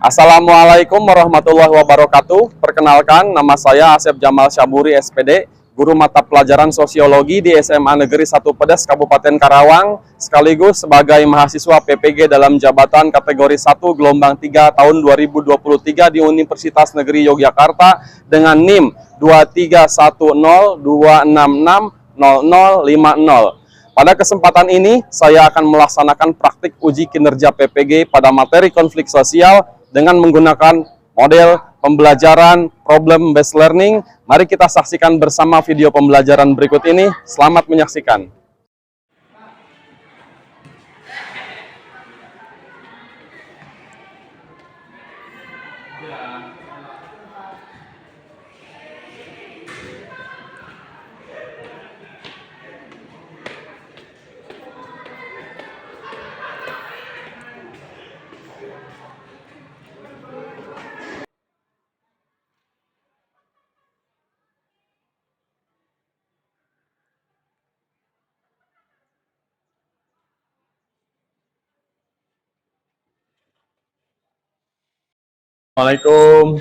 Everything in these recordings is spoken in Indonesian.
Assalamualaikum warahmatullahi wabarakatuh. Perkenalkan, nama saya Asep Jamal Syaburi, SPD, guru mata pelajaran sosiologi di SMA Negeri 1 Pedes, Kabupaten Karawang, sekaligus sebagai mahasiswa PPG dalam jabatan kategori 1 gelombang 3 tahun 2023 di Universitas Negeri Yogyakarta dengan NIM 23102660050. Pada kesempatan ini, saya akan melaksanakan praktik uji kinerja PPG pada materi konflik sosial dengan menggunakan model pembelajaran problem based learning. Mari kita saksikan bersama video pembelajaran berikut ini. Selamat menyaksikan. Assalamualaikum.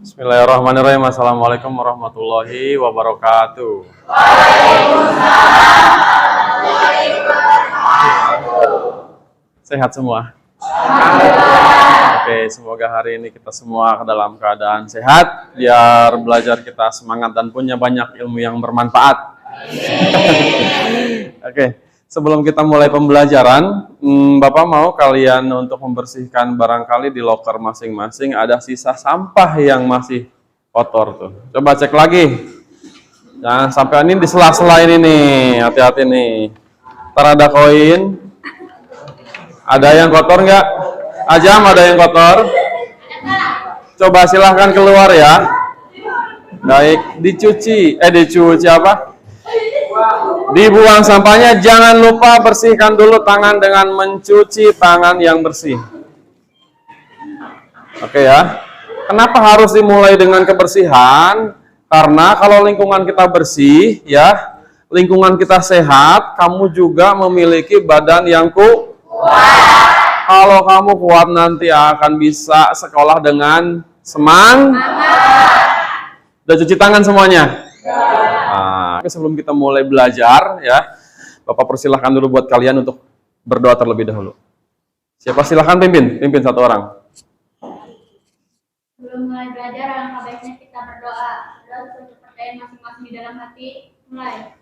Bismillahirrahmanirrahim. Assalamualaikum warahmatullahi wabarakatuh. Sehat semua? Oke, semoga hari ini kita semua dalam keadaan sehat, biar belajar kita semangat dan punya banyak ilmu yang bermanfaat. Oke, sebelum kita mulai pembelajaran, Bapak mau kalian untuk membersihkan barangkali di loker masing-masing ada sisa sampah yang masih kotor tuh. Coba cek lagi. Jangan sampai ini di sela-sela ini nih, hati-hati nih. Ntar ada koin. Ada yang kotor nggak? Ajam, ada yang kotor? Coba silahkan keluar ya. Baik, dicuci apa? Dibuang sampahnya. Jangan lupa bersihkan dulu tangan dengan mencuci tangan yang bersih. Oke ya. Kenapa harus dimulai dengan kebersihan? Karena kalau lingkungan kita bersih ya, lingkungan kita sehat, kamu juga memiliki badan yang kuat. Kalau kamu kuat nanti akan bisa sekolah dengan semangat. Udah cuci tangan semuanya? Nah, sebelum kita mulai belajar ya, Bapak persilahkan dulu buat kalian untuk berdoa terlebih dahulu. Siapa silahkan pimpin satu orang. Sebelum mulai belajar, alangkah baiknya kita berdoa. Doa untuk percaya masing-masing di dalam hati. Mulai.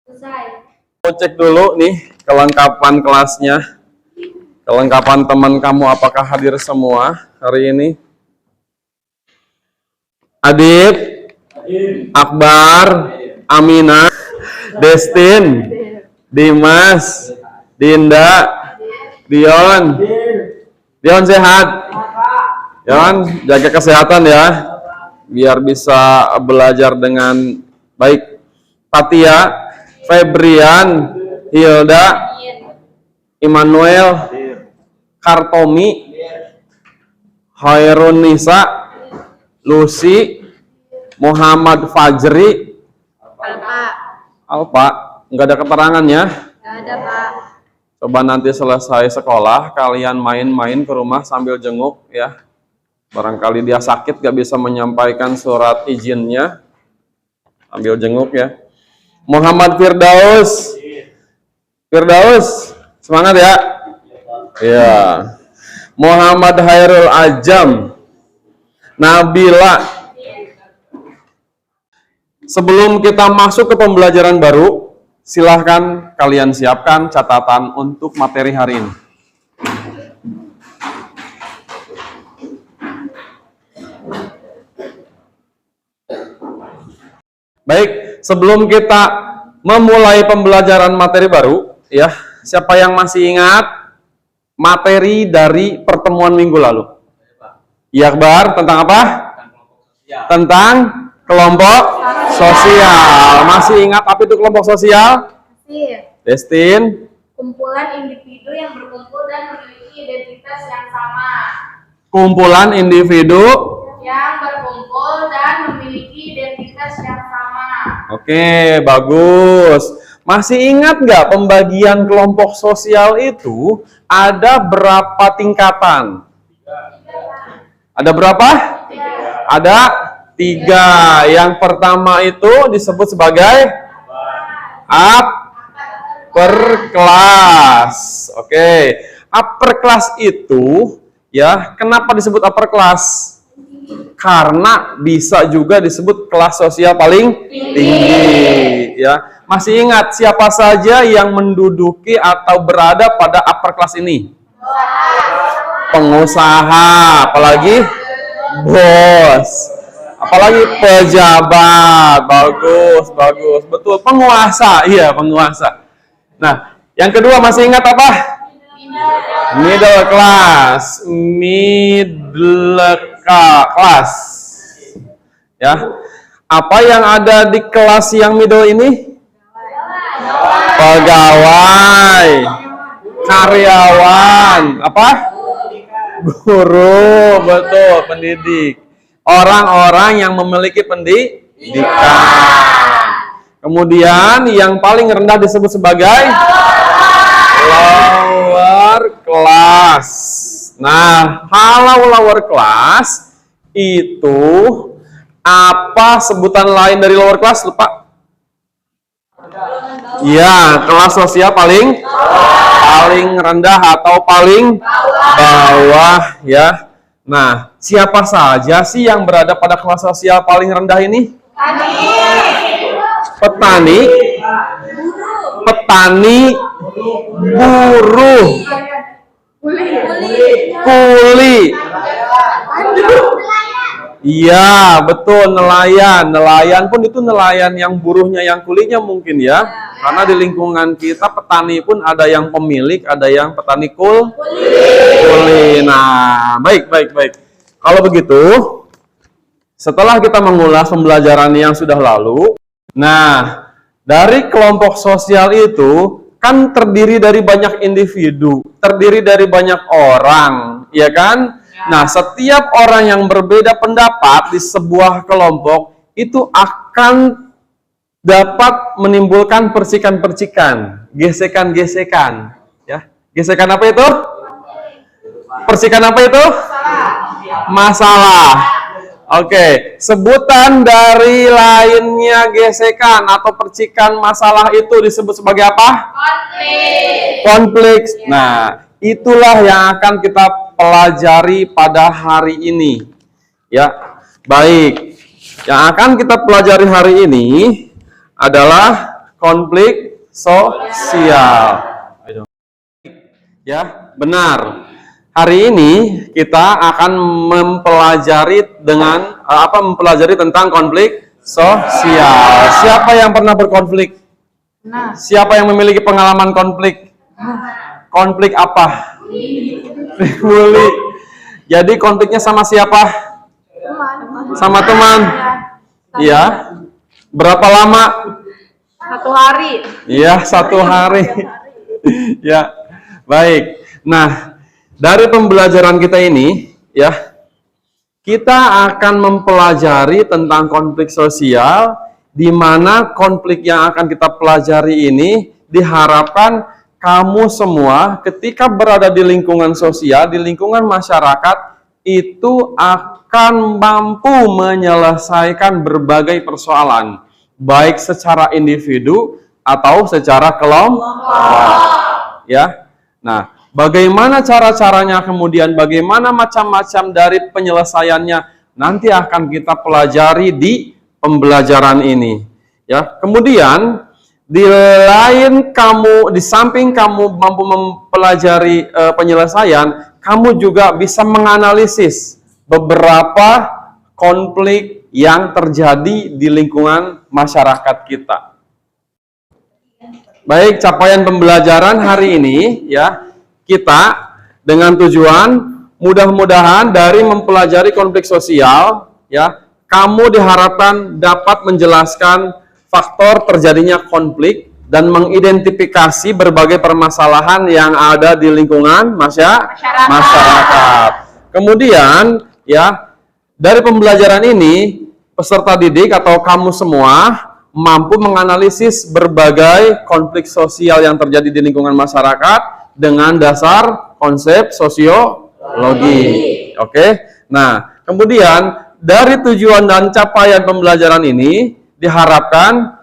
Selesai. Cek dulu nih kelengkapan kelasnya. Kelengkapan teman kamu apakah hadir semua hari ini? Adib, Akbar, Aminah, Destin, Dimas, Dinda, Dion. Dion sehat? Dion, jaga kesehatan ya, biar bisa belajar dengan baik. Fatia, Febrian, Hilda, Immanuel, Kartomi, Hairun Nisa, Lucy, Muhammad Fajri, Alpa, nggak ada keterangannya? Nggak ada, Pak. Coba nanti selesai sekolah, kalian main-main ke rumah sambil jenguk ya. Barangkali dia sakit, nggak bisa menyampaikan surat izinnya, ambil jenguk ya. Muhammad Firdaus, semangat ya. Ya. Muhammad Hairul Ajam, Nabila. Sebelum kita masuk ke pembelajaran baru, silahkan kalian siapkan catatan untuk materi hari ini. Baik, sebelum kita memulai pembelajaran materi baru, ya, siapa yang masih ingat materi dari pertemuan minggu lalu? Ya, Akbar, tentang apa? Tentang kelompok sosial. Masih ingat apa itu kelompok sosial? Destin? Kumpulan individu yang berkumpul dan memiliki identitas yang sama. Kumpulan individu yang berkumpul dan memiliki identitas yang sama. Oke, bagus. Masih ingat nggak pembagian kelompok sosial itu ada berapa tingkatan? Ada berapa? Ada 3. Yang pertama itu disebut sebagai upper class. Oke, upper class itu ya, kenapa disebut upper class? Karena bisa juga disebut kelas sosial paling tinggi, ya. Masih ingat siapa saja yang menduduki atau berada pada upper class ini? Pengusaha, apalagi bos, apalagi pejabat. Bagus, bagus, betul. Penguasa, iya penguasa. Nah, yang kedua masih ingat apa? Middle class, class, ya. Apa yang ada di kelas yang middle ini? Pegawai, karyawan, apa? Guru, betul, pendidik. Orang-orang yang memiliki pendidikan. Kemudian yang paling rendah disebut sebagai lower class. Nah, kalau lower class itu apa sebutan lain dari lower class? Lupa. Ya, kelas sosial paling rendah atau paling bawah, ya. Nah, siapa saja sih yang berada pada kelas sosial paling rendah ini? Petani, buruh, kuli. Iya, betul, nelayan. Nelayan pun itu nelayan yang buruhnya, yang kulinya mungkin ya. Karena di lingkungan kita petani pun ada yang pemilik, ada yang petani kuli. Nah, baik. Kalau begitu, setelah kita mengulas pembelajaran yang sudah lalu, nah, dari kelompok sosial itu kan terdiri dari banyak individu, terdiri dari banyak orang, ya kan? Nah, setiap orang yang berbeda pendapat di sebuah kelompok itu akan dapat menimbulkan percikan-percikan, gesekan-gesekan, ya. Gesekan apa itu? Percikan apa itu? Masalah. Oke, sebutan dari lainnya gesekan atau percikan masalah itu disebut sebagai apa? Konflik. Nah, itulah yang akan kita pelajari pada hari ini. Ya, baik. Yang akan kita pelajari hari ini adalah konflik sosial. Ya, benar. Hari ini kita akan mempelajari tentang konflik sosial. Siapa yang pernah berkonflik? Siapa yang memiliki pengalaman konflik? Konflik apa? Bully. Jadi konfliknya sama siapa? Sama teman. Iya. Berapa lama? 1 hari. Iya, 1 hari. Ya, baik. Nah, dari pembelajaran kita ini, ya, kita akan mempelajari tentang konflik sosial, di mana konflik yang akan kita pelajari ini diharapkan kamu semua ketika berada di lingkungan sosial, di lingkungan masyarakat, itu akan mampu menyelesaikan berbagai persoalan, baik secara individu atau secara kelompok. Ya. Nah, bagaimana cara-caranya, kemudian bagaimana macam-macam dari penyelesaiannya, nanti akan kita pelajari di pembelajaran ini. Ya, kemudian di samping kamu mampu mempelajari penyelesaian, kamu juga bisa menganalisis beberapa konflik yang terjadi di lingkungan masyarakat kita. Baik, capaian pembelajaran hari ini, ya, kita dengan tujuan mudah-mudahan dari mempelajari konflik sosial, ya, kamu diharapkan dapat menjelaskan faktor terjadinya konflik dan mengidentifikasi berbagai permasalahan yang ada di lingkungan masyarakat. Kemudian, ya, Dari pembelajaran ini, peserta didik atau kamu semua mampu menganalisis berbagai konflik sosial yang terjadi di lingkungan masyarakat dengan dasar konsep sosiologi. Oke. Nah, kemudian dari tujuan dan capaian pembelajaran ini diharapkan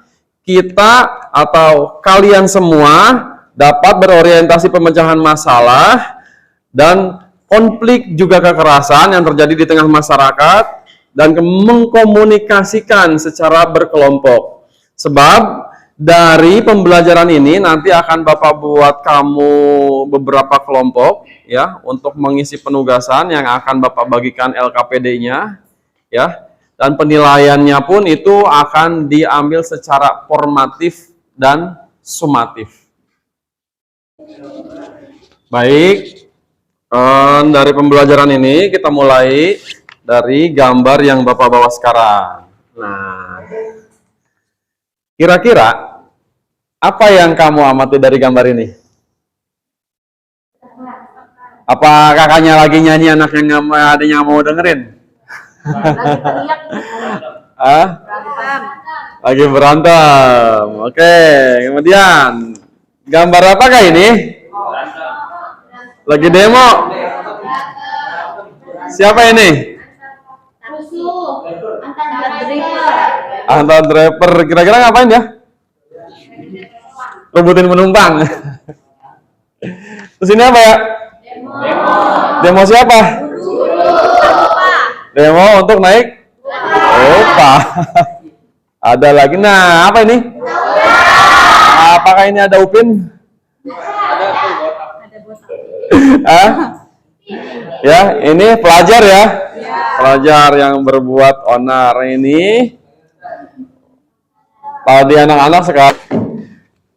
kita atau kalian semua dapat berorientasi pemecahan masalah dan konflik juga kekerasan yang terjadi di tengah masyarakat dan mengkomunikasikan secara berkelompok. Sebab dari pembelajaran ini nanti akan Bapak buat kamu beberapa kelompok ya untuk mengisi penugasan yang akan Bapak bagikan LKPD-nya ya. Dan penilaiannya pun itu akan diambil secara formatif dan sumatif. Baik, dari pembelajaran ini kita mulai dari gambar yang Bapak bawa sekarang. Nah, kira-kira apa yang kamu amati dari gambar ini? Apa kakaknya lagi nyanyi, anaknya adanya mau dengerin? Lagi teriak. Berantem. Lagi berantem. Oke, kemudian gambar apakah ini? Lagi demo. Siapa ini? Rusuh antar driver. Antar driver. Kira-kira ngapain ya? Rebutin penumpang. Terus ini apa ya? Demo siapa? Demo untuk naik? Opa. Ada lagi. Nah, apa ini? Apakah ini ada Upin? Ya, ini pelajar ya. Pelajar yang berbuat onar ini. Tadi anak-anak sekarang.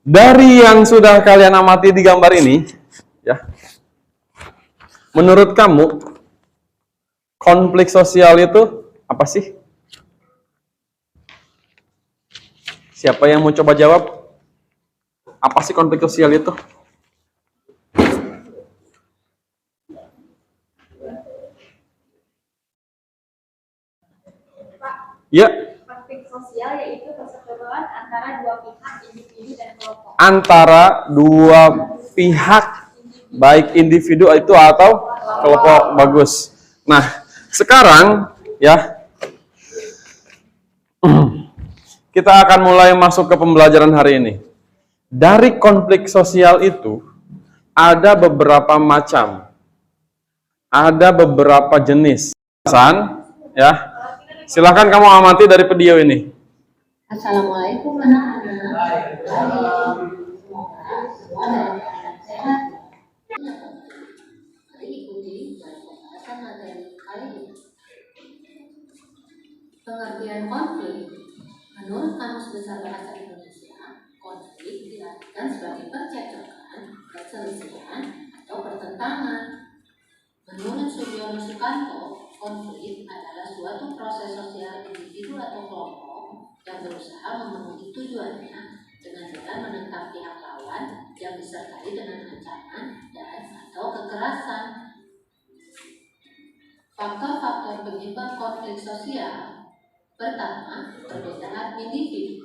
Dari yang sudah kalian amati di gambar ini, ya. Menurut kamu, konflik sosial itu apa sih? Siapa yang mau coba jawab? Apa sih konflik sosial itu? Ya. Konflik sosial yaitu perseteruan antara dua pihak, individu dan kelompok. Antara dua pihak, baik individu itu atau kelompok. Bagus. Nah, sekarang ya kita akan mulai masuk ke pembelajaran hari ini. Dari konflik sosial itu ada beberapa macam, ada beberapa jenis. Ya, silahkan kamu amati dari video ini. Assalamualaikum anak-anak. Semoga semua dalam keadaan sehat. Mari ikuti dalam pembahasan materi kali ini. Pengertian konflik. Menurut Kamus Besar Bahasa Indonesia, konflik diartikan sebagai percekcokan, perselisihan, atau pertentangan. Menurut Suryono Sukanto, konflik adalah suatu proses sosial individu atau kelompok yang berusaha memenuhi tujuannya dengan cara menentang pihak lawan yang disertai dengan ancaman dan atau kekerasan. Faktor-faktor penyebab konflik sosial. Pertama, perbedaan individu.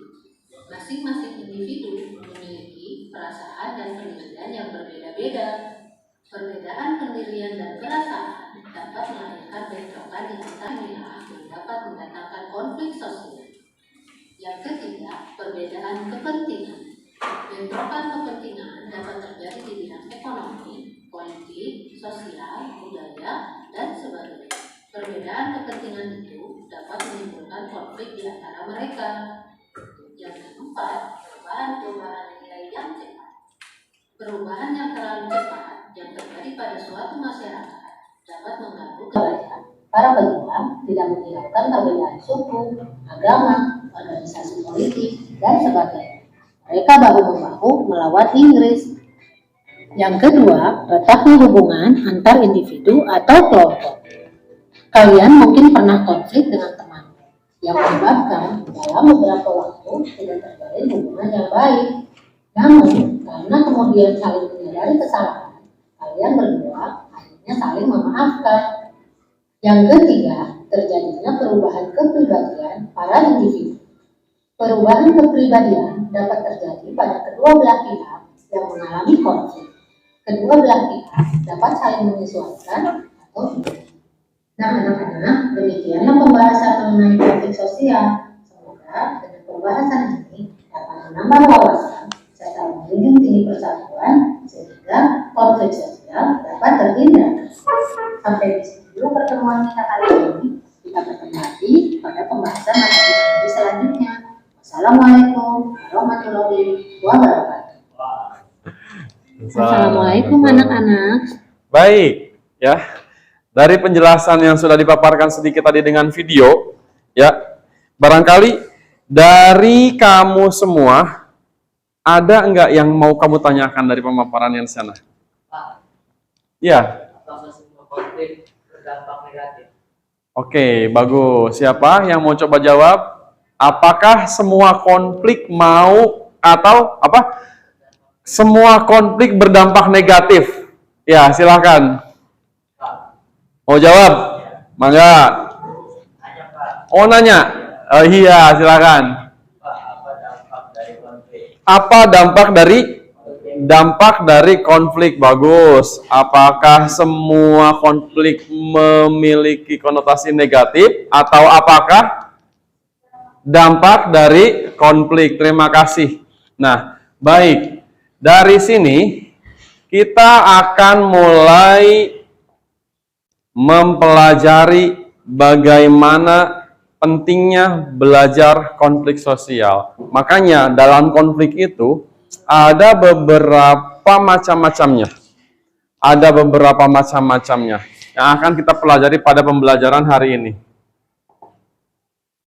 Masing-masing individu memiliki perasaan dan pendirian yang berbeda-beda. Perbedaan pendirian dan perasaan dapat melahirkan bentrokan di antaranya yang dapat mendatangkan konflik sosial. Yang ketiga, perbedaan kepentingan. Bentrokan kepentingan dapat terjadi di bidang ekonomi, politik, sosial, budaya, dan sebagainya. Perbedaan kepentingan itu dapat menimbulkan konflik di antara mereka. Yang keempat, perubahan nilai yang cepat. Perubahan yang terlalu cepat yang terjadi pada suatu masyarakat dapat mengganggu kebahagiaan. Para penjual tidak menghiraukan perbedaan suku, agama, organisasi politik, dan sebagainya. Mereka bahu-membahu melawan Inggris. Yang kedua, retaknya hubungan antar individu atau kelompok. Kalian mungkin pernah konflik dengan teman, yang menyebabkan dalam beberapa waktu tidak terjalin hubungan yang baik. Namun, karena kemudian saling menyadari kesalahan, kalian berdua akhirnya saling memaafkan. Yang ketiga, terjadinya perubahan kepribadian para individu. Perubahan kepribadian dapat terjadi pada kedua belah pihak yang mengalami konflik. Kedua belah pihak dapat saling menyesuaikan atau tidak. Nah, anak-anak, demikianlah pembahasan mengenai konflik sosial. Semoga dengan pembahasan ini dapat menambah wawasan serta menjunjung tinggi persatuan sehingga konflik sosial dapat terhindar. Sampai di sini dulu pertemuan kita kali ini. Kita bertemu lagi pada pembahasan materi selanjutnya. Wassalamualaikum warahmatullahi wabarakatuh. Assalamualaikum anak-anak. Baik, ya. Dari penjelasan yang sudah dipaparkan sedikit tadi dengan video, ya. Barangkali dari kamu semua ada enggak yang mau kamu tanyakan dari pemaparan yang sana? Ya. Apakah semua konflik berdampak negatif? Oke, bagus. Siapa yang mau coba jawab? Apakah semua konflik semua konflik berdampak negatif? Ya, silakan. Mau jawab? Mangga. Hanya Pak, Oh, nanya. Oh iya, silakan. apa dampak dari konflik? Apa dampak dari konflik? Bagus. Apakah semua konflik memiliki konotasi negatif atau apakah dampak dari konflik? Terima kasih. Nah, baik. Dari sini kita akan mulai mempelajari bagaimana pentingnya belajar konflik sosial. Makanya dalam konflik itu ada beberapa macam-macamnya. Ada beberapa macam-macamnya yang akan kita pelajari pada pembelajaran hari ini.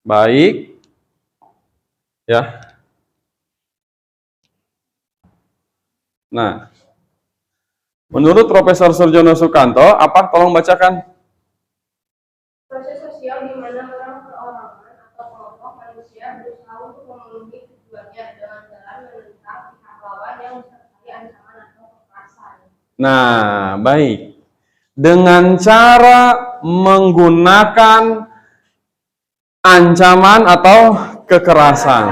Baik. Ya. Nah, menurut Profesor Surjono Sukanto, apa? Tolong bacakan. Proses sosial di mana orang perorangan atau kelompok manusia berusaha untuk memenuhi tujuannya dengan jalan menentang pihak lawan yang disertai ancaman atau kekerasan. Nah, baik. Dengan cara menggunakan ancaman atau kekerasan.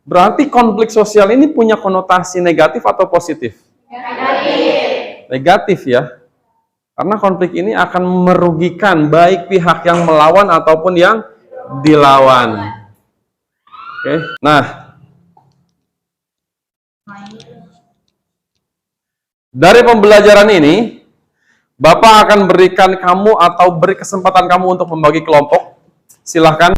Berarti konflik sosial ini punya konotasi negatif atau positif? Negatif. Negatif ya. Karena konflik ini akan merugikan baik pihak yang melawan ataupun yang dilawan. Oke. Nah, dari pembelajaran ini, Bapak akan berikan kamu atau beri kesempatan kamu untuk membagi kelompok. Silahkan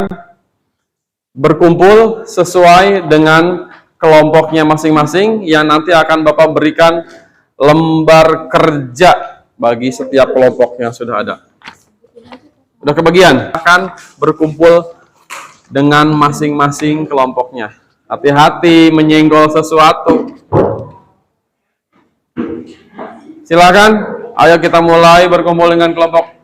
berkumpul sesuai dengan kelompoknya masing-masing yang nanti akan Bapak berikan lembar kerja bagi setiap kelompok yang sudah ada. Sudah kebagian? Akan berkumpul dengan masing-masing kelompoknya. Hati-hati menyenggol sesuatu. Silakan, ayo kita mulai berkumpul dengan kelompok.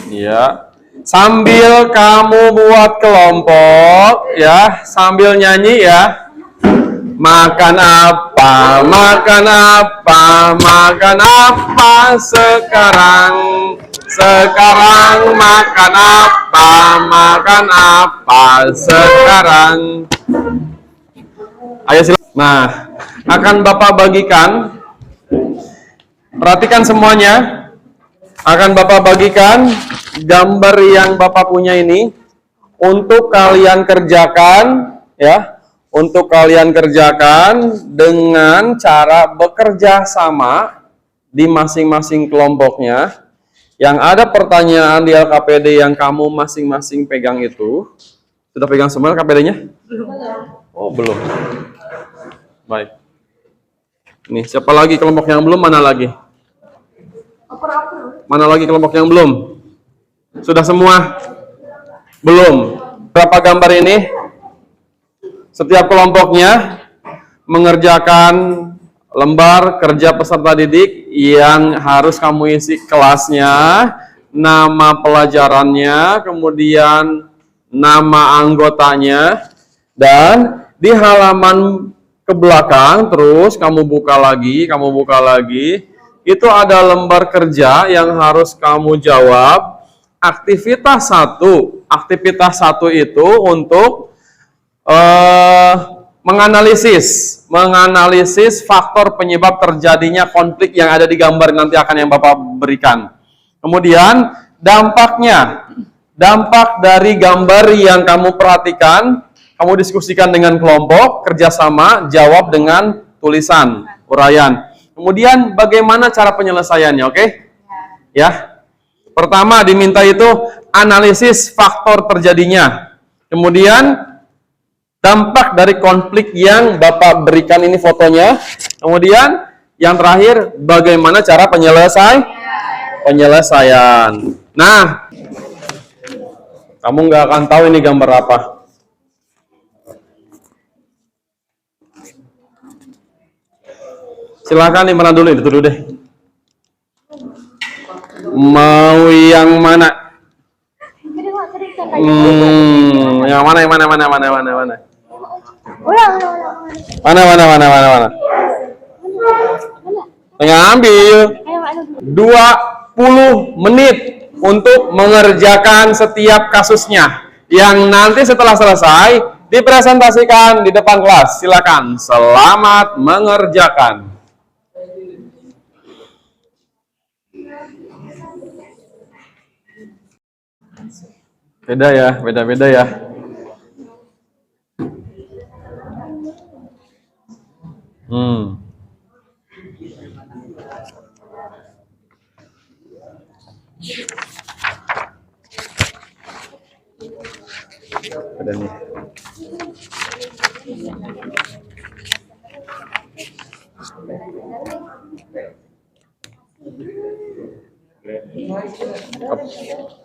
Ya, sambil kamu buat kelompok, ya, sambil nyanyi ya. Makan apa, makan apa, makan apa sekarang? Sekarang makan apa sekarang? Ayo silakan. Nah, akan Bapak bagikan. Perhatikan semuanya. Akan Bapak bagikan gambar yang Bapak punya ini untuk kalian kerjakan ya. Untuk kalian kerjakan dengan cara bekerja sama di masing-masing kelompoknya. Yang ada pertanyaan di LKPD yang kamu masing-masing pegang itu. Sudah pegang semua LKPD-nya? Belum. Oh, belum. Baik. Nih, siapa lagi kelompok yang belum? Mana lagi? Mana lagi kelompok yang belum? Sudah semua? Belum. Berapa gambar ini? Setiap kelompoknya mengerjakan lembar kerja peserta didik yang harus kamu isi kelasnya, nama pelajarannya, kemudian nama anggotanya, dan di halaman ke belakang terus kamu buka lagi, itu ada lembar kerja yang harus kamu jawab. Aktivitas satu itu untuk menganalisis faktor penyebab terjadinya konflik yang ada di gambar nanti akan yang Bapak berikan. Kemudian dampak dari gambar yang kamu perhatikan, kamu diskusikan dengan kelompok, kerjasama, jawab dengan tulisan, uraian. Kemudian bagaimana cara penyelesaiannya, oke? Ya. Pertama diminta itu analisis faktor terjadinya. Kemudian dampak dari konflik yang Bapak berikan, ini fotonya. Kemudian yang terakhir bagaimana cara penyelesaian. Nah, kamu nggak akan tahu ini gambar apa. Silakan dimana dulu, itu dulu deh. Mau yang mana? Yang mana? Mana? Mengambil 20 menit untuk mengerjakan setiap kasusnya. Yang nanti setelah selesai dipresentasikan di depan kelas. Silakan. Selamat mengerjakan. Beda ya. Beda nih.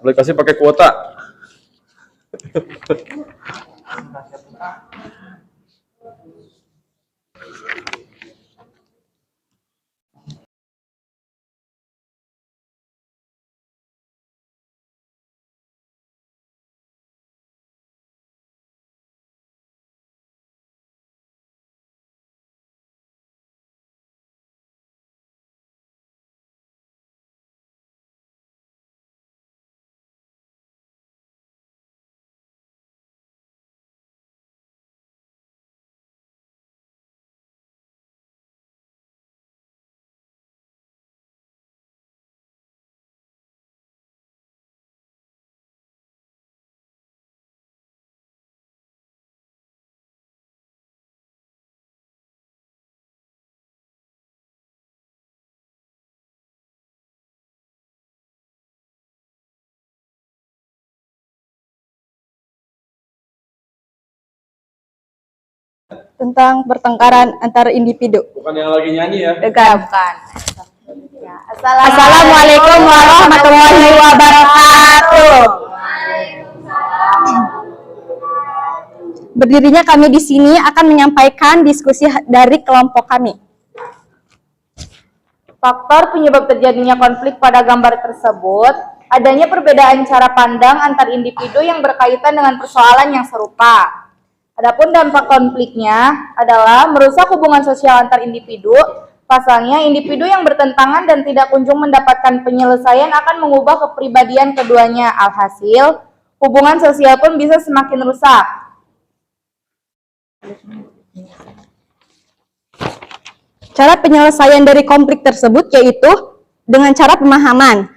Boleh kasih pakai kuota. Tentang pertengkaran antar individu. Bukan yang lagi nyanyi ya? Bukan. Ya. Assalamualaikum warahmatullahi wabarakatuh. Berdirinya kami di sini akan menyampaikan diskusi dari kelompok kami. Faktor penyebab terjadinya konflik pada gambar tersebut, adanya perbedaan cara pandang antar individu yang berkaitan dengan persoalan yang serupa. Adapun dampak konfliknya adalah merusak hubungan sosial antar individu. Pasalnya, individu yang bertentangan dan tidak kunjung mendapatkan penyelesaian akan mengubah kepribadian keduanya. Alhasil, hubungan sosial pun bisa semakin rusak. Cara penyelesaian dari konflik tersebut yaitu dengan cara pemahaman,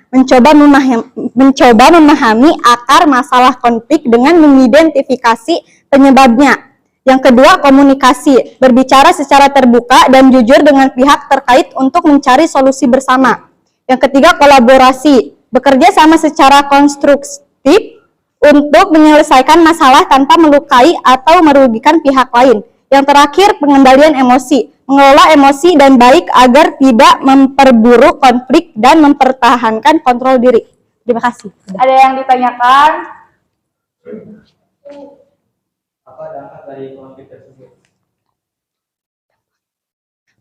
mencoba memahami akar masalah konflik dengan mengidentifikasi penyebabnya. Yang kedua, komunikasi, berbicara secara terbuka dan jujur dengan pihak terkait untuk mencari solusi bersama. Yang ketiga, kolaborasi, bekerja sama secara konstruktif untuk menyelesaikan masalah tanpa melukai atau merugikan pihak lain. Yang terakhir, pengendalian emosi, mengelola emosi dan baik agar tidak memperburuk konflik dan mempertahankan kontrol diri. Terima kasih. Ada yang ditanyakan? Apa dampak dari konflik tersebut?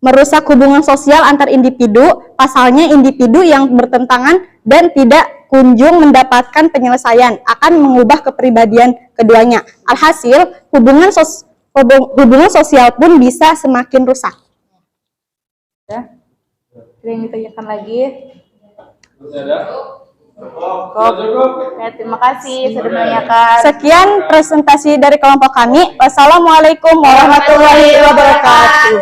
merusak hubungan sosial antar individu, pasalnya individu yang bertentangan dan tidak kunjung mendapatkan penyelesaian akan mengubah kepribadian keduanya. Alhasil, hubungan sosial pun bisa semakin rusak. Ya. Ada yang ditanyakan lagi? Cukup. Ya, terima kasih sudah menanyakan. Sekian presentasi dari kelompok kami. Wassalamualaikum warahmatullahi wabarakatuh.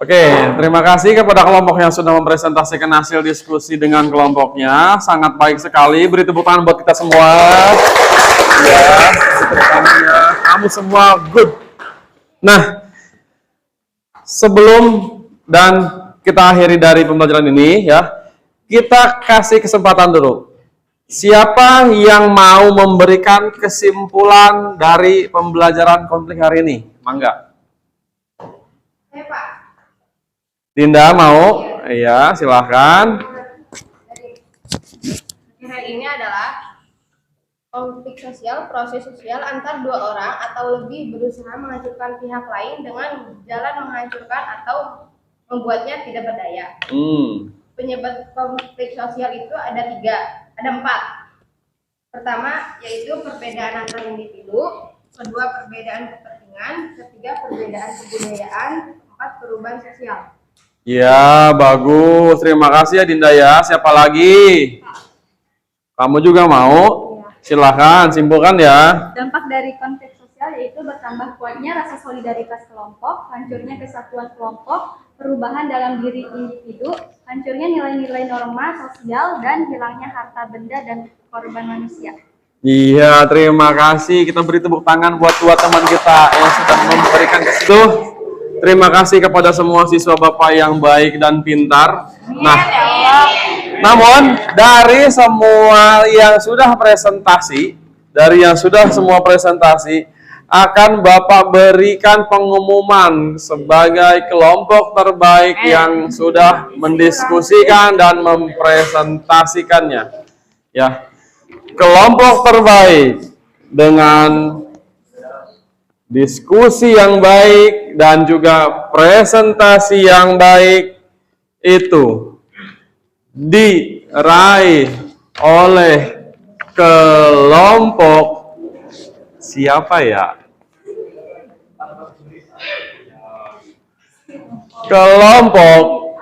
Oke, terima kasih kepada kelompok yang sudah mempresentasikan hasil diskusi dengan kelompoknya. Sangat baik sekali. Beri tepuk tangan buat kita semua. Ya, tepuk tangannya. Kamu semua good. Nah, sebelum dan kita akhiri dari pembelajaran ini ya, kita kasih kesempatan dulu. Siapa yang mau memberikan kesimpulan dari pembelajaran konflik hari ini? Mangga. Saya Pak. Dinda mau? Iya, silahkan. Hari ini adalah konflik sosial, proses sosial antar dua orang atau lebih berusaha menghancurkan pihak lain dengan jalan menghancurkan atau membuatnya tidak berdaya. Penyebab konflik sosial itu ada empat. Pertama, yaitu perbedaan antar individu. Kedua, perbedaan kepentingan. Ketiga, perbedaan kebudayaan. Keempat, perubahan sosial. Ya, bagus. Terima kasih ya Dinda ya. Siapa lagi? Kamu juga mau? Silahkan, simpulkan ya. Dampak dari konflik sosial yaitu bertambah kuatnya rasa solidaritas kelompok, hancurnya kesatuan kelompok, perubahan dalam diri individu, hancurnya nilai-nilai norma sosial, dan hilangnya harta benda dan korban manusia. Iya, terima kasih. Kita beri tepuk tangan buat dua teman kita yang sudah memberikan ke situ. Terima kasih kepada semua siswa Bapak yang baik dan pintar. Nah, namun dari semua yang sudah presentasi, akan Bapak berikan pengumuman sebagai kelompok terbaik yang sudah mendiskusikan dan mempresentasikannya. Ya, kelompok terbaik dengan diskusi yang baik dan juga presentasi yang baik itu diraih oleh kelompok siapa ya? Kelompok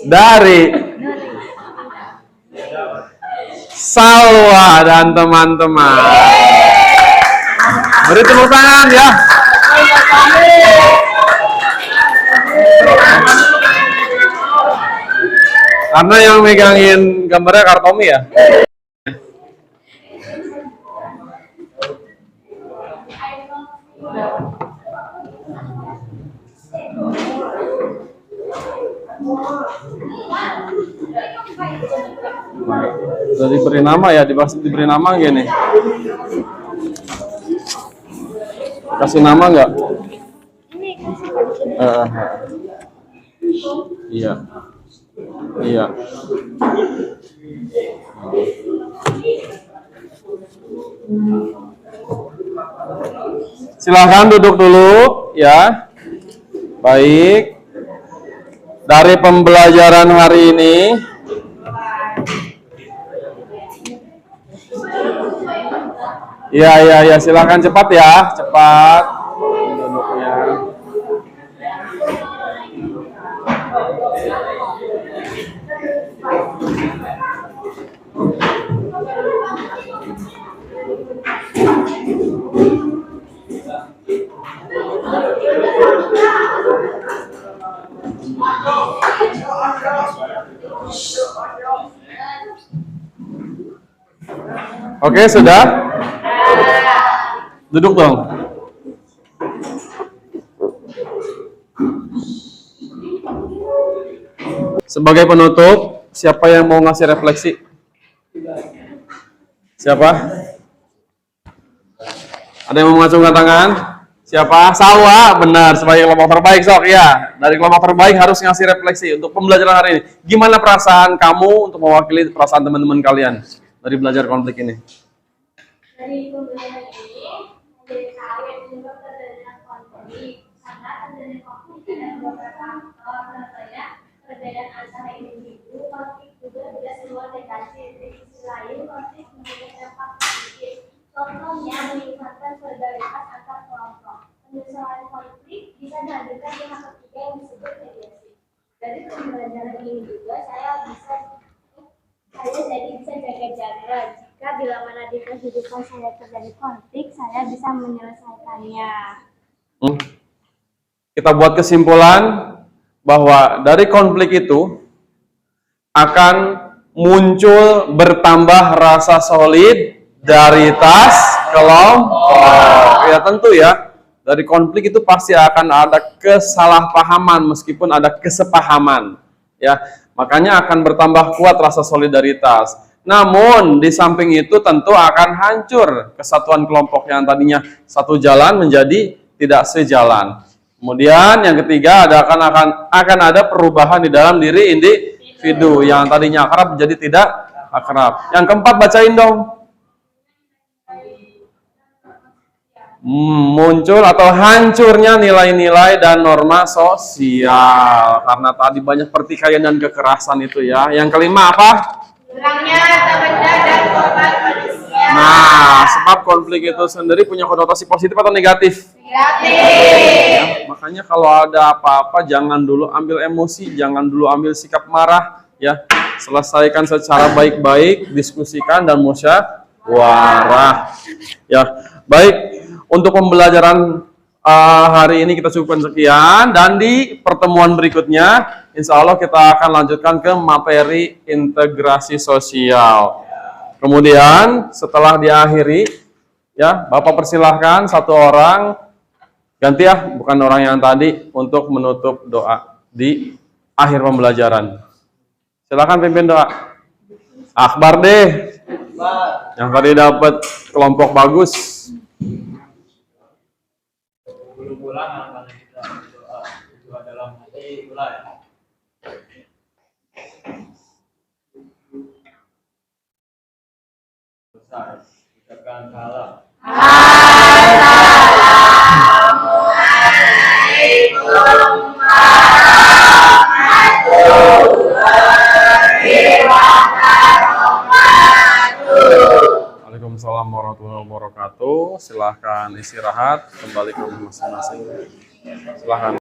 dari Salwa dan teman-teman. Beri tepuk tangan ya. Karena yang megangin gambarnya Kartomi ya. Sudah diberi nama ya, diberi nama gini. Kasih nama nggak? Iya. Iya. Silahkan duduk dulu ya. Baik. Dari pembelajaran hari ini iya, silahkan cepat ya, cepat duduknya. Oke, sudah? Duduk dong. Sebagai penutup, siapa yang mau ngasih refleksi? Siapa? Ada yang mau mengacungkan tangan? Siapa? Salwa, benar, sebagai kelompok terbaik, sok ya. Dari kelompok terbaik harus ngasih refleksi untuk pembelajaran hari ini. Gimana perasaan kamu untuk mewakili perasaan teman-teman kalian dari belajar konflik ini? Dari pembelajaran ini menjadi tahu yang penyebab terjadinya konflik karena terjadinya konflik ada beberapa faktor, contohnya perbedaan antara individu. Konflik juga tidak semua negatif, di sisi lain konflik memiliki dampak positif. Contohnya meningkatkan solidaritas antar kelompok. Penyelesaian konflik bisa dihadirkan dengan ketiga yang disebut mediasi. Dari pembelajaran ini juga saya jadi bisa jaga jarak. Jika bila mana di kehidupan saya terjadi konflik, saya bisa menyelesaikannya. Kita buat kesimpulan bahwa dari konflik itu akan muncul bertambah rasa solidaritas kelompok. Ya tentu ya, dari konflik itu pasti akan ada kesalahpahaman meskipun ada kesepahaman. Ya, makanya akan bertambah kuat rasa solidaritas. Namun di samping itu tentu akan hancur kesatuan kelompok yang tadinya satu jalan menjadi tidak sejalan. Kemudian yang ketiga akan ada perubahan di dalam diri individu yang tadinya akrab menjadi tidak akrab. Yang keempat bacain dong. Muncul atau hancurnya nilai-nilai dan norma sosial karena tadi banyak pertikaian dan kekerasan itu ya. Yang kelima apa? Kurangnya harta benda dan korban manusia. Nah, sebab konflik itu sendiri punya konotasi positif atau negatif? Negatif. Ya, makanya kalau ada apa-apa jangan dulu ambil emosi, jangan dulu ambil sikap marah, ya. Selesaikan secara baik-baik, diskusikan dan musyawarah. Ya, baik. Untuk pembelajaran hari ini kita cukupkan sekian, dan di pertemuan berikutnya insya Allah kita akan lanjutkan ke materi integrasi sosial. Kemudian setelah diakhiri, ya Bapak persilahkan satu orang ganti ya, bukan orang yang tadi, untuk menutup doa di akhir pembelajaran. Silakan pimpin doa. Akbar deh, yang tadi dapat kelompok bagus. Ulang karena kita doa dalam hati mulai. Besar, ucapkan salam. Assalamualaikum warahmatullahi wabarakatuh. Waalaikumsalam warahmatullahi wabarakatuh. Silahkan istirahat, kembali ke masing-masing. Silahkan.